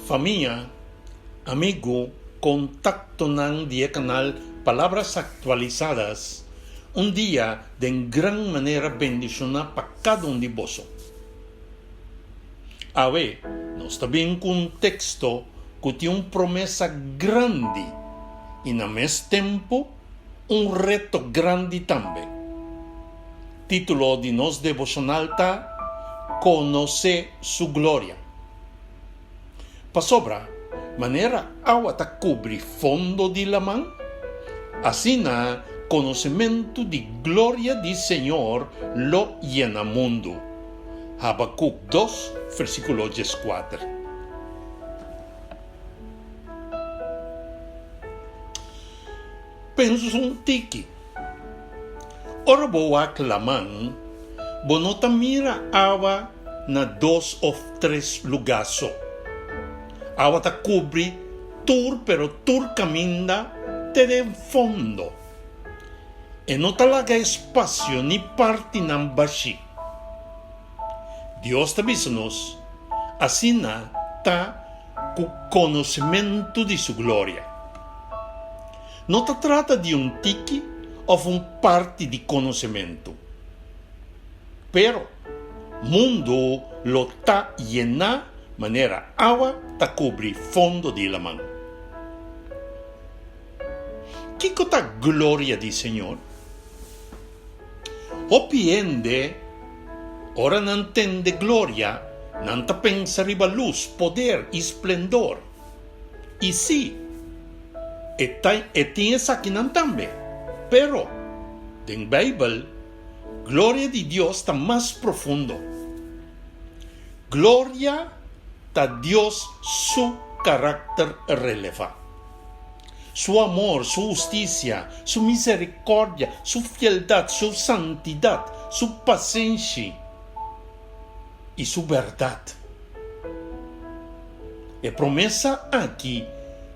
Familia, amigo, contacto ng dia canal Palabras Actualizadas, un dia de gran manera bendicionar para cada un de vosotros. Ave, nos está bien contexto que tiene una promesa grande y al mismo tiempo un reto grande también. Título de nos devocional está Conoce su gloria. Pa sobra, manera agua ta cubri fondo de la man, así na conocimiento de gloria del Señor lo llena mundo. Habacuc 2, versículo 4. Penso un tiki. Ora boa claman, bonota mira agua na 2 o 3 lugares. Agua ta cubri tur, pero tur caminda te de fondo. E non talaga espacio ni parte nan bashi. Dios te avísanos, así na ta conocimiento de su gloria. No te trata de un tiki o un parte de conocimiento. Pero, mundo lo ta llena manera agua ta cubri fondo de la mano. ¿Qué cosa gloria del Señor? O piende, ora non entiende gloria, non ta pensa riba luz, poder y esplendor. Y sí, tiene aquí non también. Pero, en Bible, gloria de Dios está más profundo. Gloria a Dios su carácter releva. Su amor, su justicia, su misericordia, su fieldad, su santidad, su paciencia y su verdad. La promesa aquí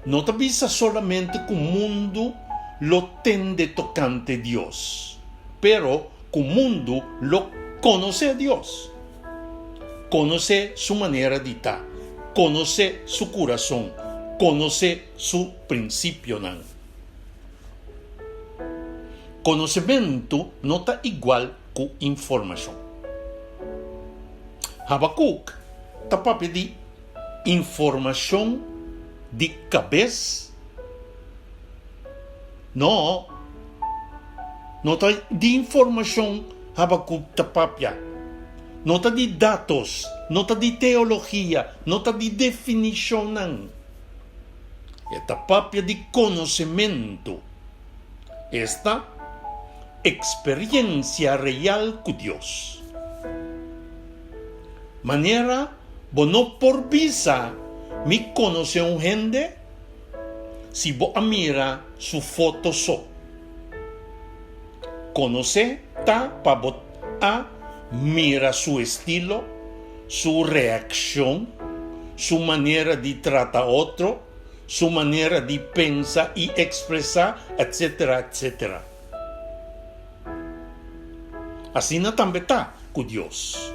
no te avisa solamente que el mundo lo tende tocante Dios, pero que el mundo lo conoce a Dios. Conoce su manera de estar, conoce su corazón, conoce su principio. Conocimiento no está igual que información. Habacuc está para pedir información de cabeza. No está de información. Habacuc está para pedir. No está de datos, no está de teología, no está de definición. Esta papia de conocimiento. Esta experiencia real con Dios. Manera, no por visa, me conoce un gente, si vos mira su foto so. Conoce ta pa vos a mira su estilo, su reacción, su manera de tratar a otro, su manera de pensar y expresar, etcétera, etcétera. Así no también está con Dios.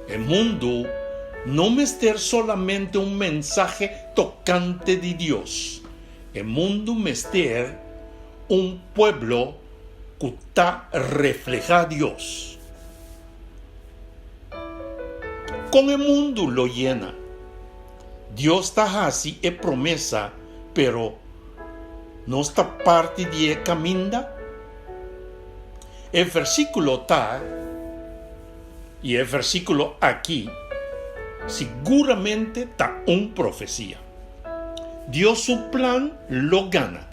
El mundo no me ser solamente un mensaje tocante de Dios. El mundo me ser un pueblo que está refleja a Dios. Con el mundo lo llena. Dios está así es promesa, pero no está parte de caminda. El versículo está, y el versículo aquí, seguramente está una profecía. Dios su plan lo gana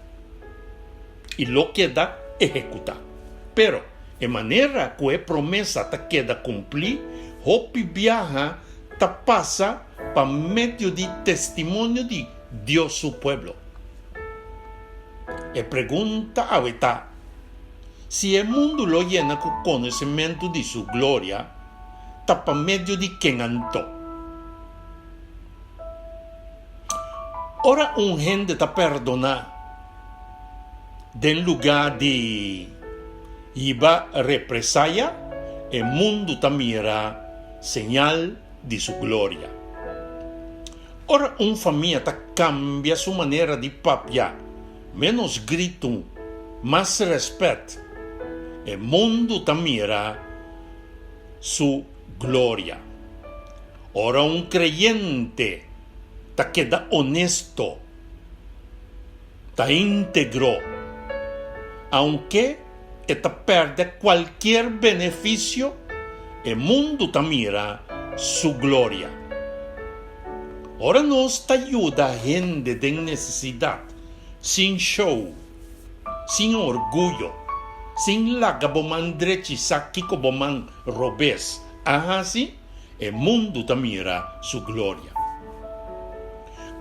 y lo queda ejecutar. Pero, de manera que la promesa te queda cumplir, Hopi viaja te pasa para medio de testimonio de Dios su pueblo. Y pregunta ahorita, si el mundo lo llena con conocimiento de su gloria, está para medio de quien antó. Ahora un gente te perdona en lugar de iba represalia, el mundo te mira señal de su gloria. Ora, família cambia sua maneira de papiar. Menos grito, mais respeito. O mundo mira sua glória. Ora, creyente queda honesto, íntegro, aunque perde qualquer benefício, o mundo mira sua glória. Ora, nos ajuda a gente de necessidade, sem show, sem orgulho, sem lagaboman saki koboman robes. Assim, o mundo mira sua glória.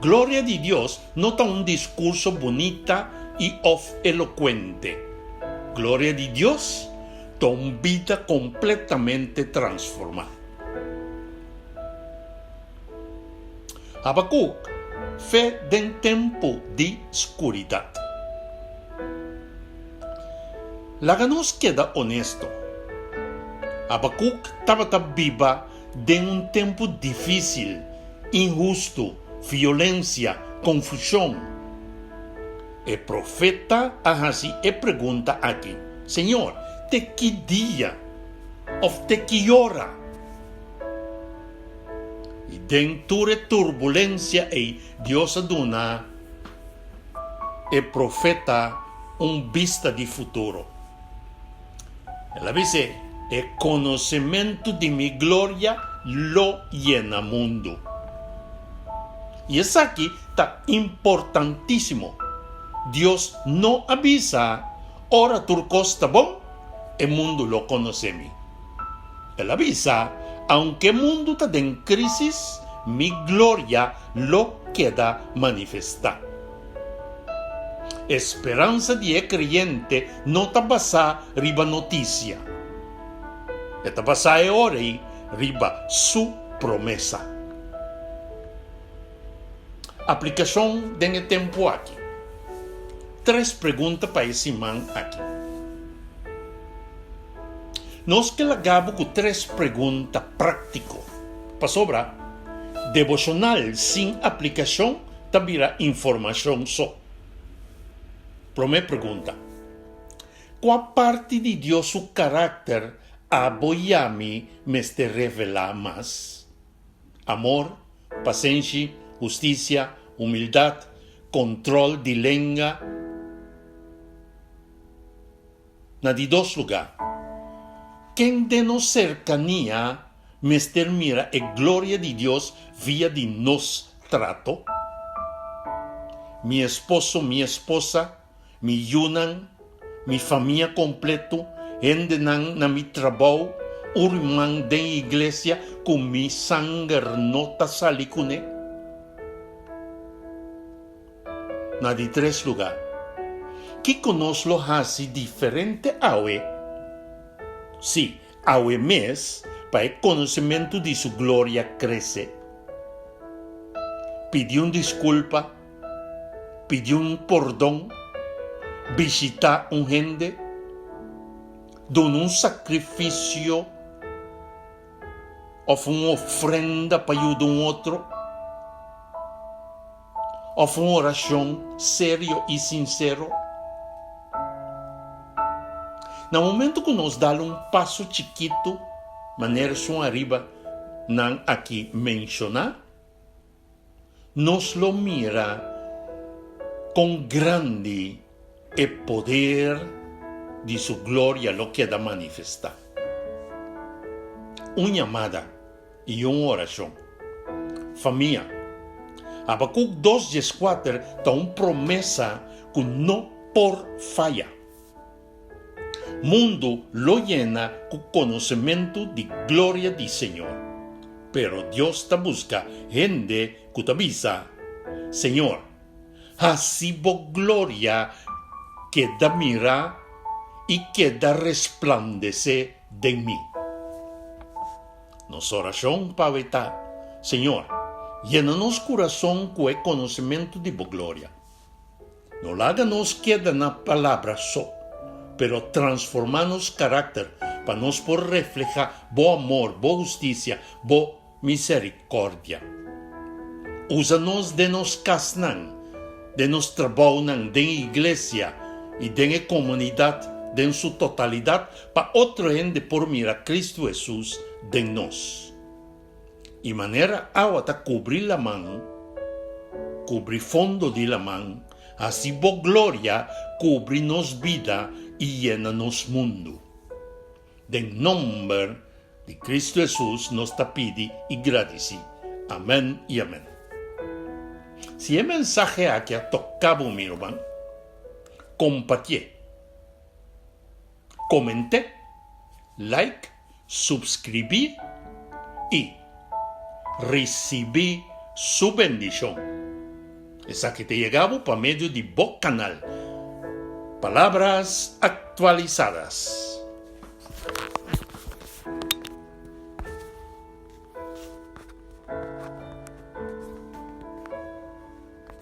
Glória de Deus não está discurso bonita e eloquente. Glória de Deus está vida completamente transformada. Habacuc, fé em tempo de escuridão. Laga nos queda honesto. Habacuc estava viva em tempo difícil, injusto, violência, confusão. O profeta assim pergunta aqui: Senhor, de que dia ou de que hora? E dentro de turbulência, Deus dona o profeta vista de futuro. Ela diz: o conhecimento de minha glória lo llena mundo. E isso aqui está importantíssimo. Deus não avisa, ora turco está bom, o mundo lo conhece-me. Ele avisa, aunque o mundo está em crise, minha glória lo queda manifestar. Esperança de creyente não está basada riba notícia. Está basada ora riba sua promessa. Aplicação de tempo aqui. 3 perguntas para esse man aqui. Nós que lagamos com 3 perguntas práticas. Para sobrar, devocional sem aplicação também informação só. Primeira pergunta. Qual parte de Deus o caráter aboiame me este revela mais? Amor, paciência, justiça, humildade, controle de língua. Na de 2 lugares. Quem de nos cercania me mira a glória de Deus via de nos trato? Mi esposo, mi esposa, mi yunan, mi família completo, gente na mi trabalho, irmão de igreja, com mi sangue nota salicune. Na de 3 lugares. Que conosco hace diferente aue? Sim, aue mes, para o conhecimento de sua glória cresce. Pediu desculpa, pediu perdão, visitar gente, donar sacrifício, ou uma ofrenda para ajudar outro, ou uma oração sério e sincero. No momento que nós damos passo chiquito, maneira sua arriba, não aqui mencionar, nos lo mira com grande poder de sua glória lo queda manifestar. Uma chamada e uma oração. Família, Habacuc 2:4 está uma promessa que não por falha. Mundo lo llena con conocimiento de gloria del Señor. Pero Dios te busca gente que te avisa, Señor, así vos gloria que da mira y que da resplandece de mí. Nos oración paveta, Señor, llena-nos corazón con el conocimiento de vos gloria. No la nos queda na palabra só, pero transformanos carácter para nos por reflejar bo amor, bo justicia, bo misericordia. Úsanos de nos casnan, de nos trabajo de iglesia y de comunidad de en su totalidad para otra gente por mirar a Cristo Jesús de nos. Y manera a cubrir la mano, cubrir fondo de la mano, así por gloria cubrirnos vida y llenanos mundo. De nombre de Cristo Jesús nos pide y agradece. Amén y amén. Si el mensaje aquí ha tocado mi hermano, compartí, comenté, like, suscribí y recibí su bendición. Esa que te llegaba por medio de vos canal. Palabras actualizadas.